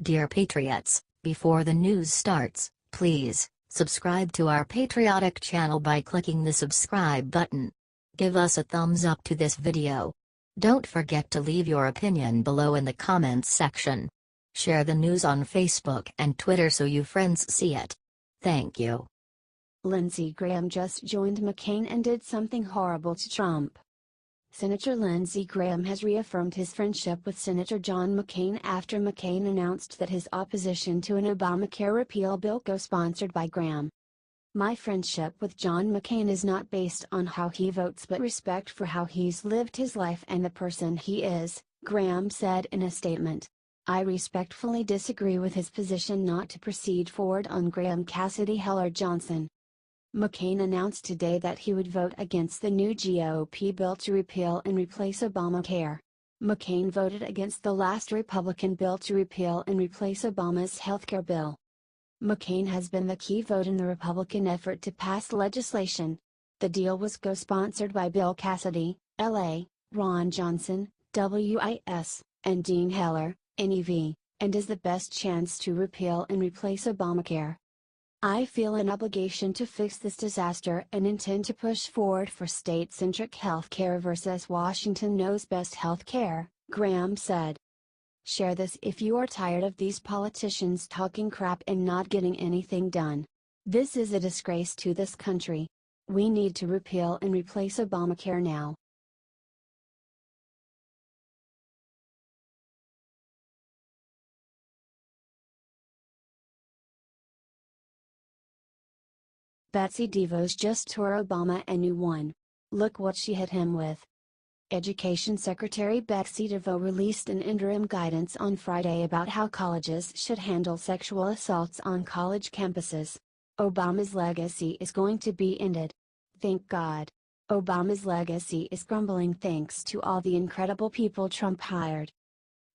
Dear Patriots, before the news starts, please subscribe to our patriotic channel by clicking the subscribe button. Give us a thumbs up to this video. Don't forget to leave your opinion below in the comments section. Share the news on Facebook and Twitter so you friends see it. Thank you. Lindsey Graham just joined McCain and did something horrible to Trump. Senator Lindsey Graham has reaffirmed his friendship with Senator John McCain after McCain announced that his opposition to an Obamacare repeal bill co-sponsored by Graham. "My friendship with John McCain is not based on how he votes but respect for how he's lived his life and the person he is," Graham said in a statement. "I respectfully disagree with his position not to proceed forward on Graham-Cassidy-Heller-Johnson." McCain announced today that he would vote against the new GOP bill to repeal and replace Obamacare. McCain voted against the last Republican bill to repeal and replace Obama's healthcare bill. McCain has been the key vote in the Republican effort to pass legislation. The deal was co-sponsored by Bill Cassidy, LA, Ron Johnson, WIS, and Dean Heller, NEV, and is the best chance to repeal and replace Obamacare. "I feel an obligation to fix this disaster and intend to push forward for state-centric healthcare versus Washington knows best healthcare," Graham said. "Share this if you are tired of these politicians talking crap and not getting anything done. This is a disgrace to this country. We need to repeal and replace Obamacare now." Betsy DeVos just tore Obama a new one. Look what she hit him with. Education Secretary Betsy DeVos released an interim guidance on Friday about how colleges should handle sexual assaults on college campuses. Obama's legacy is going to be ended. Thank God. Obama's legacy is crumbling thanks to all the incredible people Trump hired.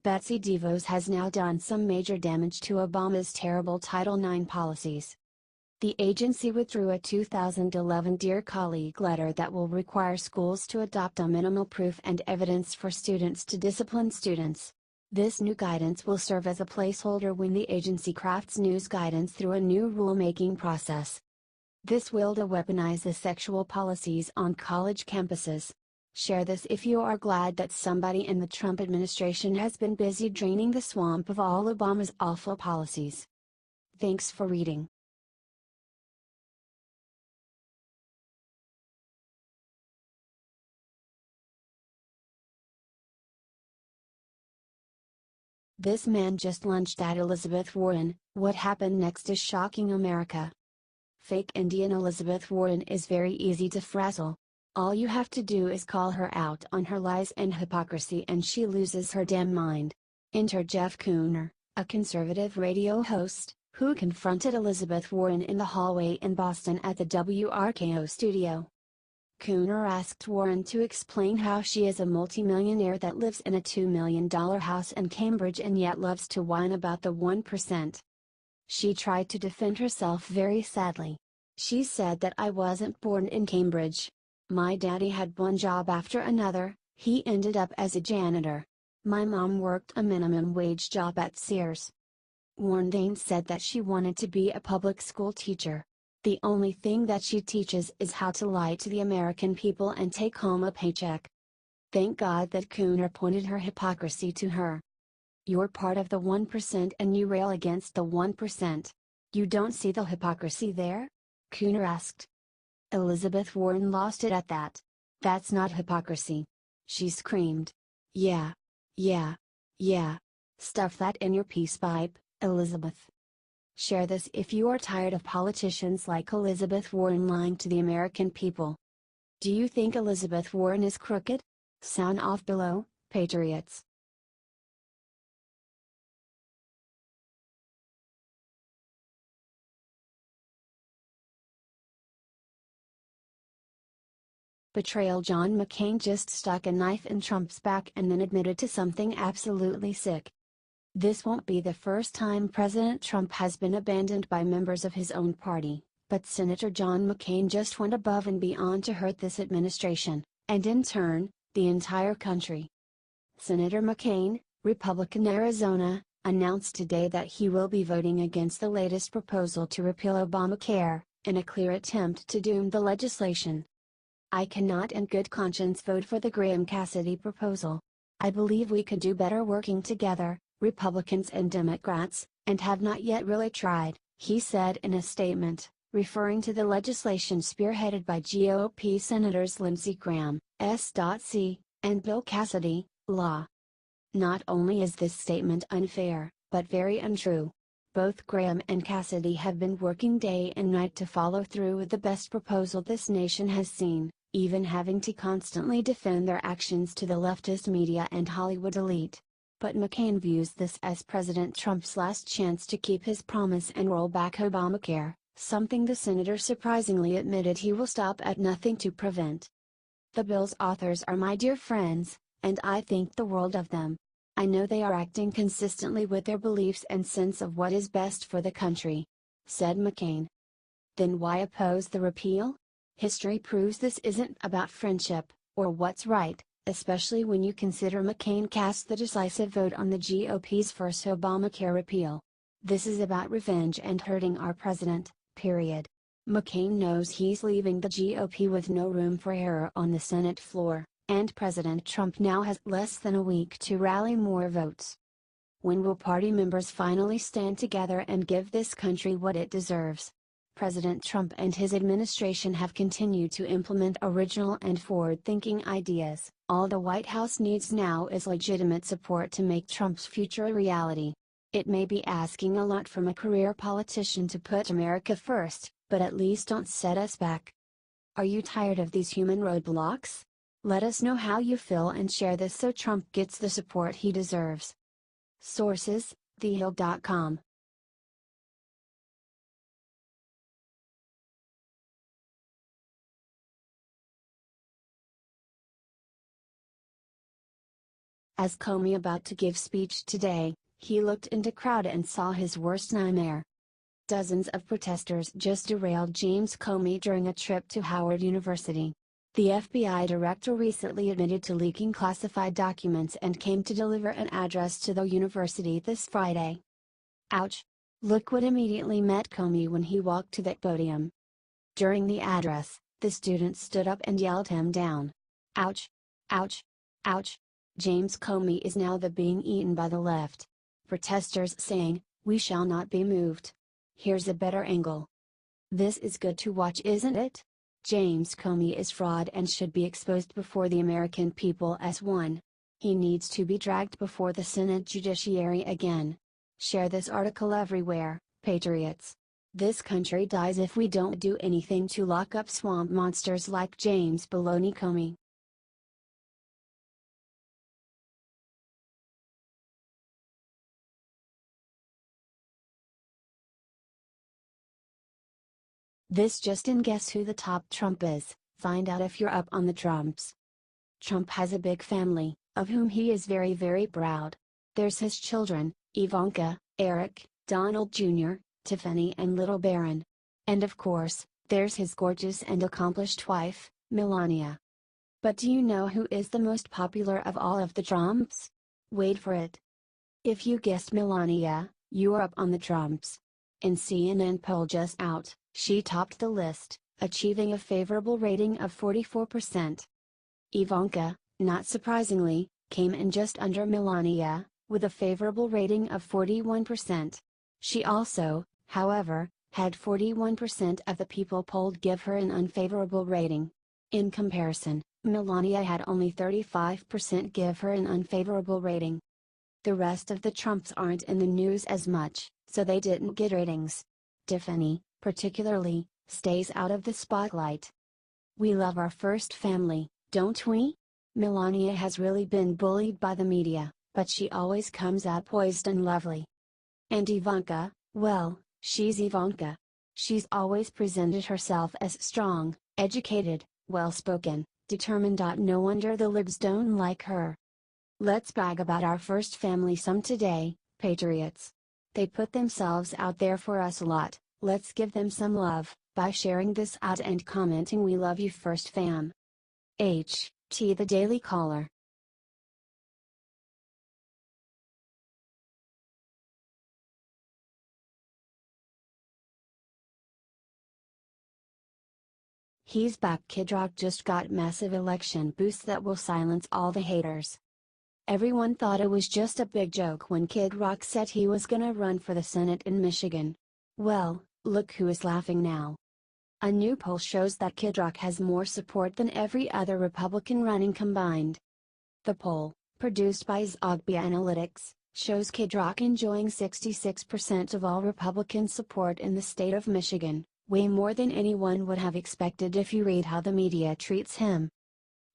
Betsy DeVos has now done some major damage to Obama's terrible Title IX policies. The agency withdrew a 2011 Dear Colleague letter that will require schools to adopt a minimal proof and evidence for students to discipline students. This new guidance will serve as a placeholder when the agency crafts news guidance through a new rulemaking process. This will weaponize the sexual policies on college campuses. Share this if you are glad that somebody in the Trump administration has been busy draining the swamp of all Obama's awful policies. Thanks for reading. This man just lunched at Elizabeth Warren. What happened next is shocking America. Fake Indian Elizabeth Warren is very easy to frazzle. All you have to do is call her out on her lies and hypocrisy and she loses her damn mind. Enter Jeff Cooner, a conservative radio host, who confronted Elizabeth Warren in the hallway in Boston at the WRKO studio. Cooner asked Warren to explain how she is a multimillionaire that lives in a $2 million house in Cambridge and yet loves to whine about the 1%. She tried to defend herself very sadly. She said that "I wasn't born in Cambridge. My daddy had one job after another, he ended up as a janitor. My mom worked a minimum wage job at Sears." Warren then said that she wanted to be a public school teacher. The only thing that she teaches is how to lie to the American people and take home a paycheck. Thank God that Cooner pointed her hypocrisy to her. "You're part of the 1% and you rail against the 1%. You don't see the hypocrisy there?" Cooner asked. Elizabeth Warren lost it at that. "That's not hypocrisy," she screamed. Yeah. Stuff that in your peace pipe, Elizabeth." Share this if you are tired of politicians like Elizabeth Warren lying to the American people. Do you think Elizabeth Warren is crooked? Sound off below, Patriots. Betrayal. John McCain just stuck a knife in Trump's back and then admitted to something absolutely sick. This won't be the first time President Trump has been abandoned by members of his own party, but Senator John McCain just went above and beyond to hurt this administration, and in turn, the entire country. Senator McCain, Republican Arizona, announced today that he will be voting against the latest proposal to repeal ObamaCare, in a clear attempt to doom the legislation. "I cannot in good conscience vote for the Graham-Cassidy proposal. I believe we could do better working together, Republicans and Democrats, and have not yet really tried," he said in a statement, referring to the legislation spearheaded by GOP Senators Lindsey Graham, S.C., and Bill Cassidy, Law. Not only is this statement unfair, but very untrue. Both Graham and Cassidy have been working day and night to follow through with the best proposal this nation has seen, even having to constantly defend their actions to the leftist media and Hollywood elite. But McCain views this as President Trump's last chance to keep his promise and roll back Obamacare, something the senator surprisingly admitted he will stop at nothing to prevent. "The bill's authors are my dear friends, and I think the world of them. I know they are acting consistently with their beliefs and sense of what is best for the country," said McCain. Then why oppose the repeal? History proves this isn't about friendship, or what's right, especially when you consider McCain cast the decisive vote on the GOP's first Obamacare repeal. This is about revenge and hurting our president, period. McCain knows he's leaving the GOP with no room for error on the Senate floor, and President Trump now has less than a week to rally more votes. When will party members finally stand together and give this country what it deserves? President Trump and his administration have continued to implement original and forward-thinking ideas. All the White House needs now is legitimate support to make Trump's future a reality. It may be asking a lot from a career politician to put America first, but at least don't set us back. Are you tired of these human roadblocks? Let us know how you feel and share this so Trump gets the support he deserves. Sources: thehill.com. As Comey about to give speech today, he looked into crowd and saw his worst nightmare. Dozens of protesters just derailed James Comey during a trip to Howard University. The FBI director recently admitted to leaking classified documents and came to deliver an address to the university this Friday. Ouch! Look what immediately met Comey when he walked to that podium. During the address, the students stood up and yelled him down. Ouch! Ouch! Ouch! James Comey is now being eaten by the left. Protesters saying, "We shall not be moved." Here's a better angle. This is good to watch, isn't it? James Comey is fraud and should be exposed before the American people as one. He needs to be dragged before the Senate judiciary again. Share this article everywhere, patriots. This country dies if we don't do anything to lock up swamp monsters like James Baloney Comey. This just in, guess who the top Trump is? Find out if you're up on the Trumps. Trump has a big family, of whom he is very very proud. There's his children, Ivanka, Eric, Donald Jr., Tiffany and little Barron. And of course, there's his gorgeous and accomplished wife, Melania. But do you know who is the most popular of all of the Trumps? Wait for it. If you guessed Melania, you are up on the Trumps. In CNN poll just out, she topped the list, achieving a favorable rating of 44%. Ivanka, not surprisingly, came in just under Melania, with a favorable rating of 41%. She also, however, had 41% of the people polled give her an unfavorable rating. In comparison, Melania had only 35% give her an unfavorable rating. The rest of the Trumps aren't in the news as much, so they didn't get ratings. Tiffany, particularly, stays out of the spotlight. We love our first family, don't we? Melania has really been bullied by the media, but she always comes out poised and lovely. And Ivanka, well, she's Ivanka. She's always presented herself as strong, educated, well-spoken, determined. No wonder the libs don't like her. Let's brag about our first family some today, patriots. They put themselves out there for us a lot. Let's give them some love, by sharing this out and commenting "We love you first fam." H.T. The Daily Caller. He's back. Kid Rock just got massive election boost that will silence all the haters. Everyone thought it was just a big joke when Kid Rock said he was gonna run for the Senate in Michigan. Well, look who is laughing now. A new poll shows that Kid Rock has more support than every other Republican running combined. The poll, produced by Zogby Analytics, shows Kid Rock enjoying 66% of all Republican support in the state of Michigan, way more than anyone would have expected if you read how the media treats him.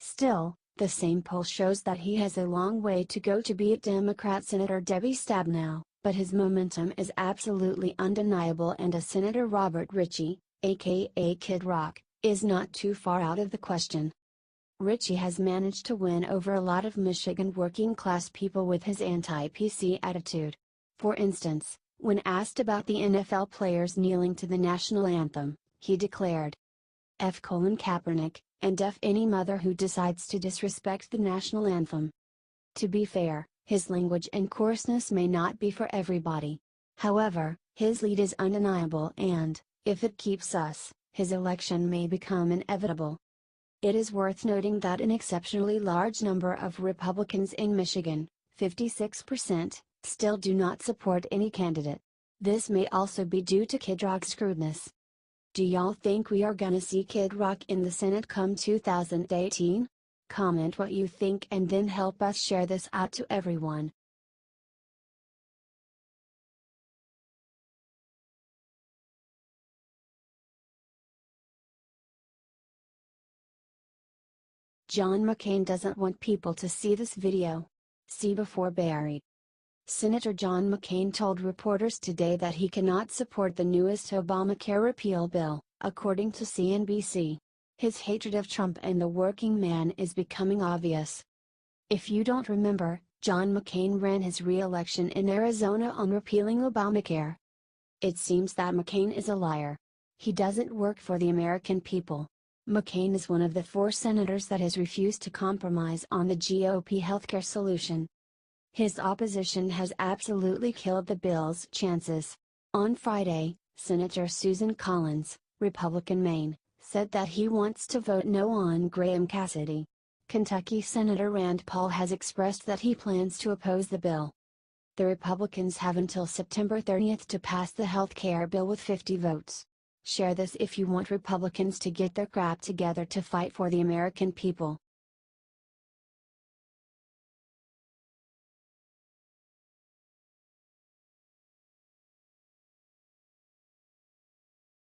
Still, the same poll shows that he has a long way to go to beat Democrat Senator Debbie Stabenow, but his momentum is absolutely undeniable, and a Senator Robert Ritchie, aka Kid Rock, is not too far out of the question. Ritchie has managed to win over a lot of Michigan working-class people with his anti-PC attitude. For instance, when asked about the NFL players kneeling to the national anthem, he declared, F. Kaepernick, and F any mother who decides to disrespect the national anthem. To be fair, his language and coarseness may not be for everybody. However, his lead is undeniable, and, if it keeps us, his election may become inevitable. It is worth noting that an exceptionally large number of Republicans in Michigan, 56%, still do not support any candidate. This may also be due to Kid Rock's crudeness. Do y'all think we are gonna see Kid Rock in the Senate come 2018? Comment what you think and then help us share this out to everyone. John McCain doesn't want people to see this video. See before buried. Senator John McCain told reporters today that he cannot support the newest Obamacare repeal bill, according to CNBC. His hatred of Trump and the working man is becoming obvious. If you don't remember, John McCain ran his re-election in Arizona on repealing Obamacare. It seems that McCain is a liar. He doesn't work for the American people. McCain is one of the 4 senators that has refused to compromise on the GOP healthcare solution. His opposition has absolutely killed the bill's chances. On Friday, Senator Susan Collins, Republican Maine, said that he wants to vote no on Graham-Cassidy. Kentucky Senator Rand Paul has expressed that he plans to oppose the bill. The Republicans have until September 30th to pass the health care bill with 50 votes. Share this if you want Republicans to get their crap together to fight for the American people.